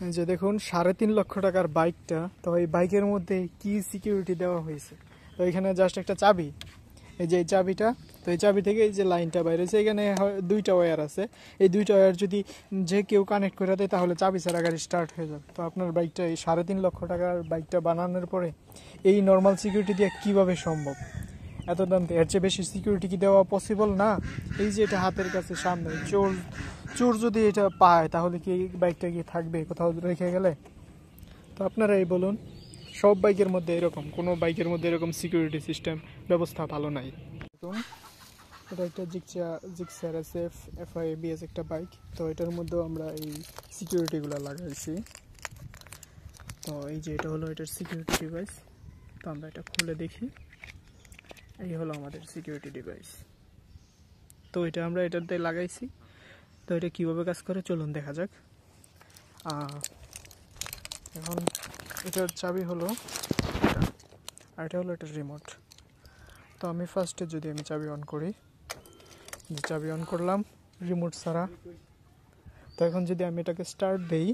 এই যে দেখুন 3.5 লক্ষ টাকার বাইকটা, তো এই বাইকের মধ্যে কি সিকিউরিটি দেওয়া হয়েছে। তো এখানে জাস্ট একটা চাবি, এই যে এই চাবিটা, তো এই চাবি থেকে এই যে লাইনটা বাইরে হয়েছে, এখানে 2টা ওয়্যার আছে। এই 2টা ওয়্যার যদি যে কেউ কানেক্ট করে দেয় তাহলে চাবি ছাড়া গাড়ি স্টার্ট হয়ে যাবে। তো আপনার বাইকটা এই 3.5 লক্ষ টাকার বাইকটা বানানোর পরে এই নর্মাল সিকিউরিটি দিয়ে কীভাবে সম্ভব? এত দাম দিয়ে এর চেয়ে বেশি সিকিউরিটি কি দেওয়া পসিবল না? এই যে এটা হাতের কাছে সামনে, চোর যদি এটা পায় তাহলে কি বাইকটা কি থাকবে কোথাও রেখে গেলে? তো আপনারা এই বলুন, সব বাইকের মধ্যে এরকম, কোনো বাইকের মধ্যে এরকম সিকিউরিটি সিস্টেম ব্যবস্থা ভালো নাই। এটা একটা জিক্সার SF FI ABS একটা বাইক, তো এটার মধ্যেও আমরা এই সিকিউরিটিগুলো লাগাইছি। তো এই যে এটা হলো এটার সিকিউরিটি ডিভাইস। তো আমরা এটা খুলে দেখি, এই হলো আমাদের সিকিউরিটি ডিভাইস। তো এটা আমরা এটাতে লাগাইছি। তো এটা কীভাবে কাজ করে চলুন দেখা যাক। এখন এটার চাবি হলো এটা, আর এটা হলো এটার রিমোট। তো আমি ফার্স্টে যদি আমি চাবি অন করি, চাবি অন করলাম রিমোট ছাড়া। তো এখন যদি আমি এটাকে স্টার্ট দেই,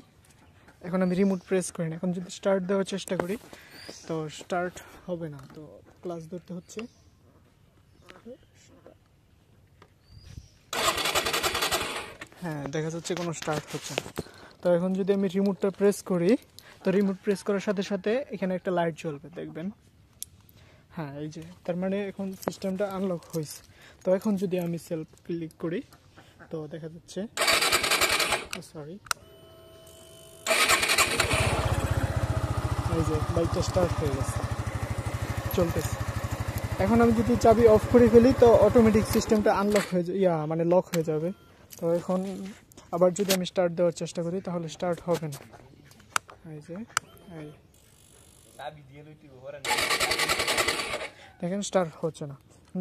এখন আমি রিমোট প্রেস করি না, এখন যদি স্টার্ট দেওয়ার চেষ্টা করি তো স্টার্ট হবে না। তো ক্লাচ ধরতে হচ্ছে, হ্যাঁ দেখা যাচ্ছে কোনো স্টার্ট হচ্ছে না। তো এখন যদি আমি রিমোটটা প্রেস করি, তো রিমোট প্রেস করার সাথে সাথে এখানে একটা লাইট জ্বলবে দেখবেন। হ্যাঁ এই যে, তার মানে এখন সিস্টেমটা আনলক হয়েছে। তো এখন যদি আমি সেলফ ক্লিক করি তো দেখা যাচ্ছে, সরি, এই যে বাইকটা স্টার্ট হয়ে গেছে, চলতেছে। এখন আমি যদি চাবি অফ করে ফেলি তো অটোমেটিক সিস্টেমটা আনলক হয়ে মানে লক হয়ে যাবে। তো এখন আবার যদি আমি স্টার্ট দেওয়ার চেষ্টা করি তাহলে স্টার্ট হবে না। এই যে দেখেন স্টার্ট হচ্ছে না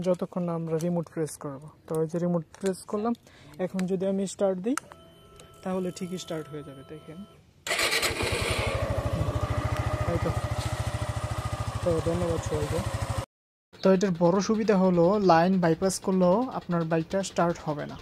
যতক্ষণ না আমরা রিমোট প্রেস করব। তো এই যে রিমোট প্রেস করলাম, এখন যদি আমি স্টার্ট দিই তাহলে ঠিকই স্টার্ট হয়ে যাবে দেখেন। তো ধন্যবাদ সবাইকে। তো এটার বড় সুবিধা হলো লাইন বাইপাস করলেও আপনার বাইকটা স্টার্ট হবে না।